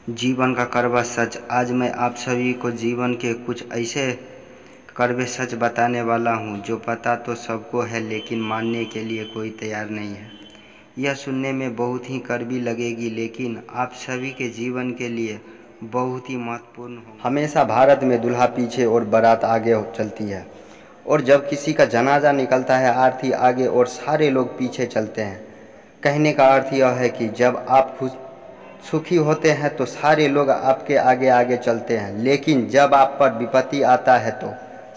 जीवन का कड़वा सच। आज मैं आप सभी को जीवन के कुछ ऐसे कड़वे सच बताने वाला हूँ जो पता तो सबको है, लेकिन मानने के लिए कोई तैयार नहीं है। यह सुनने में बहुत ही कड़वी लगेगी, लेकिन आप सभी के जीवन के लिए बहुत ही महत्वपूर्ण हो। हमेशा भारत में दूल्हा पीछे और बारात आगे चलती है, और जब किसी का जनाजा निकलता है आरती आगे और सारे लोग पीछे चलते हैं। कहने का अर्थ यह है कि जब आप खुश सुखी होते हैं तो सारे लोग आपके आगे आगे चलते हैं, लेकिन जब आप पर विपत्ति आता है तो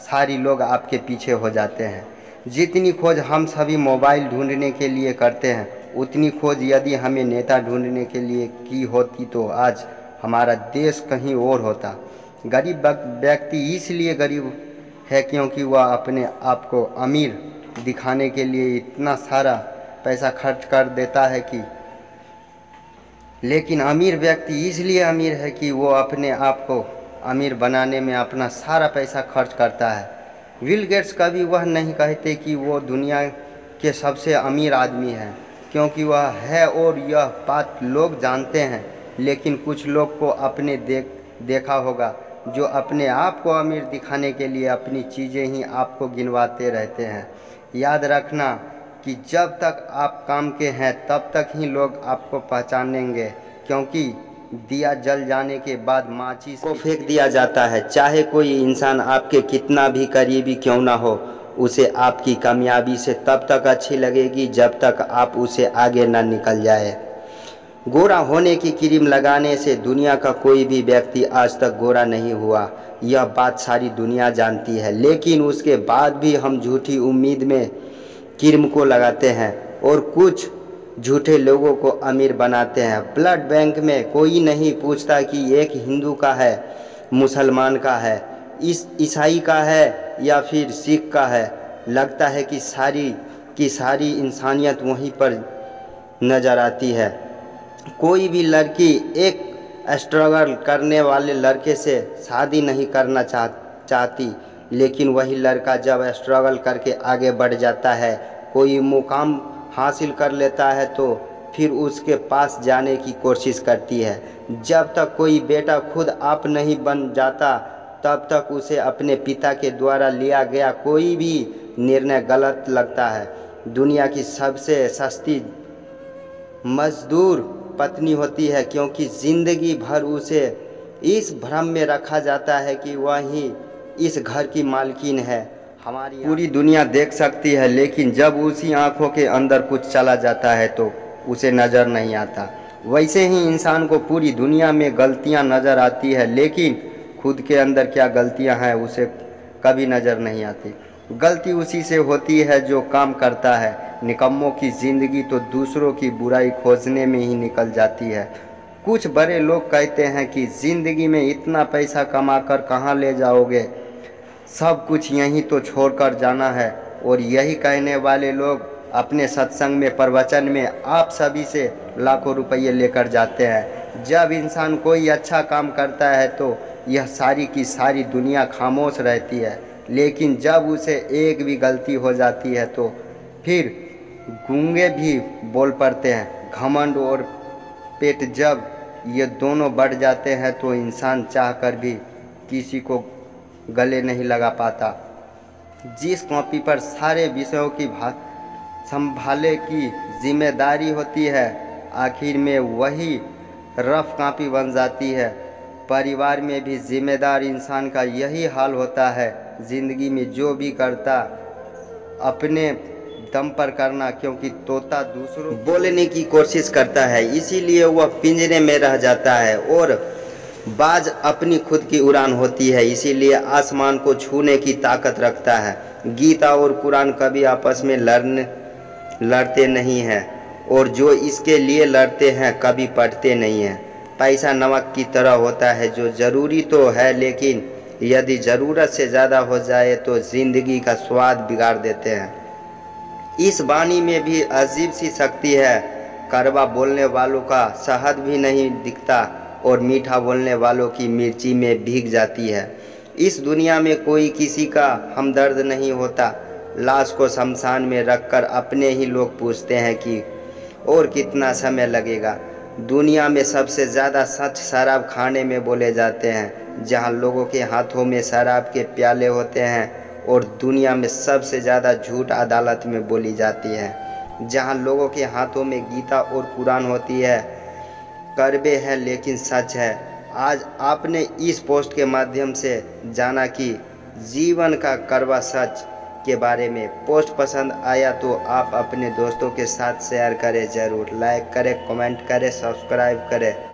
सारे लोग आपके पीछे हो जाते हैं। जितनी खोज हम सभी मोबाइल ढूंढने के लिए करते हैं, उतनी खोज यदि हमें नेता ढूंढने के लिए की होती तो आज हमारा देश कहीं और होता। गरीब व्यक्ति इसलिए गरीब है क्योंकि वह अपने आप को अमीर दिखाने के लिए इतना सारा पैसा खर्च कर देता है कि लेकिन अमीर व्यक्ति इसलिए अमीर है कि वो अपने आप को अमीर बनाने में अपना सारा पैसा खर्च करता है। बिल गेट्स कभी वह नहीं कहते कि वो दुनिया के सबसे अमीर आदमी हैं, क्योंकि वह है, और यह बात लोग जानते हैं। लेकिन कुछ लोग को आपने देखा होगा जो अपने आप को अमीर दिखाने के लिए अपनी चीज़ें ही आपको गिनवाते रहते हैं। याद रखना कि जब तक आप काम के हैं तब तक ही लोग आपको पहचानेंगे, क्योंकि दिया जल जाने के बाद माचिस को फेंक दिया जाता है। चाहे कोई इंसान आपके कितना भी करीबी क्यों ना हो, उसे आपकी कामयाबी से तब तक अच्छी लगेगी जब तक आप उसे आगे ना निकल जाए। गोरा होने की क्रीम लगाने से दुनिया का कोई भी व्यक्ति आज तक गोरा नहीं हुआ, यह बात सारी दुनिया जानती है। लेकिन उसके बाद भी हम झूठी उम्मीद में क्रीम को लगाते हैं और कुछ झूठे लोगों को अमीर बनाते हैं। ब्लड बैंक में कोई नहीं पूछता कि एक हिंदू का है, मुसलमान का है, ईसाई का है या फिर सिख का है। लगता है कि सारी इंसानियत वहीं पर नज़र आती है। कोई भी लड़की एक स्ट्रगल करने वाले लड़के से शादी नहीं करना चाहती, लेकिन वही लड़का जब स्ट्रगल करके आगे बढ़ जाता है, कोई मुकाम हासिल कर लेता है, तो फिर उसके पास जाने की कोशिश करती है। जब तक कोई बेटा खुद आप नहीं बन जाता, तब तक उसे अपने पिता के द्वारा लिया गया कोई भी निर्णय गलत लगता है। दुनिया की सबसे सस्ती मजदूर पत्नी होती है, क्योंकि ज़िंदगी भर उसे इस भ्रम में रखा जाता है कि वह ही इस घर की मालकिन है। हमारी पूरी दुनिया देख सकती है, लेकिन जब उसी आँखों के अंदर कुछ चला जाता है तो उसे नज़र नहीं आता। वैसे ही इंसान को पूरी दुनिया में गलतियाँ नज़र आती है, लेकिन खुद के अंदर क्या गलतियाँ हैं उसे कभी नज़र नहीं आती। गलती उसी से होती है जो काम करता है। निकम्मों की ज़िंदगी तो दूसरों की बुराई खोजने में ही निकल जाती है। कुछ बड़े लोग कहते हैं कि ज़िंदगी में इतना पैसा कमाकर कहाँ ले जाओगे, सब कुछ यहीं तो छोड़कर जाना है। और यही कहने वाले लोग अपने सत्संग में, प्रवचन में आप सभी से लाखों रुपये लेकर जाते हैं। जब इंसान कोई अच्छा काम करता है तो यह सारी की सारी दुनिया खामोश रहती है, लेकिन जब उसे एक भी गलती हो जाती है तो फिर गूंगे भी बोल पड़ते हैं। घमंड और पेट जब ये दोनों बढ़ जाते हैं तो इंसान चाहकर भी किसी को गले नहीं लगा पाता। जिस कॉपी पर सारे विषयों की संभाले की जिम्मेदारी होती है, आखिर में वही रफ कॉपी बन जाती है। परिवार में भी जिम्मेदार इंसान का यही हाल होता है। ज़िंदगी में जो भी करता अपने दम पर करना, क्योंकि तोता दूसरों बोलने की कोशिश करता है, इसीलिए वह पिंजरे में रह जाता है, और बाज अपनी खुद की उड़ान होती है, इसीलिए आसमान को छूने की ताकत रखता है। गीता और कुरान कभी आपस में लड़ते नहीं हैं, और जो इसके लिए लड़ते हैं कभी पढ़ते नहीं हैं। पैसा नमक की तरह होता है, जो ज़रूरी तो है, लेकिन यदि ज़रूरत से ज़्यादा हो जाए तो ज़िंदगी का स्वाद बिगाड़ देते हैं। इस वाणी में भी अजीब सी शक्ति है। कड़वा बोलने वालों का शहद भी नहीं दिखता, और मीठा बोलने वालों की मिर्ची में भीग जाती है। इस दुनिया में कोई किसी का हमदर्द नहीं होता। लाश को शमशान में रखकर अपने ही लोग पूछते हैं कि और कितना समय लगेगा। दुनिया में सबसे ज़्यादा सच शराब खाने में बोले जाते हैं, जहां लोगों के हाथों में शराब के प्याले होते हैं। और दुनिया में सबसे ज़्यादा झूठ अदालत में बोली जाती है, जहां लोगों के हाथों में गीता और कुरान होती है। कड़वे हैं लेकिन सच है। आज आपने इस पोस्ट के माध्यम से जाना कि जीवन का कड़वा सच के बारे में। पोस्ट पसंद आया तो आप अपने दोस्तों के साथ शेयर करें, ज़रूर लाइक करें, कमेंट करें, सब्सक्राइब करें।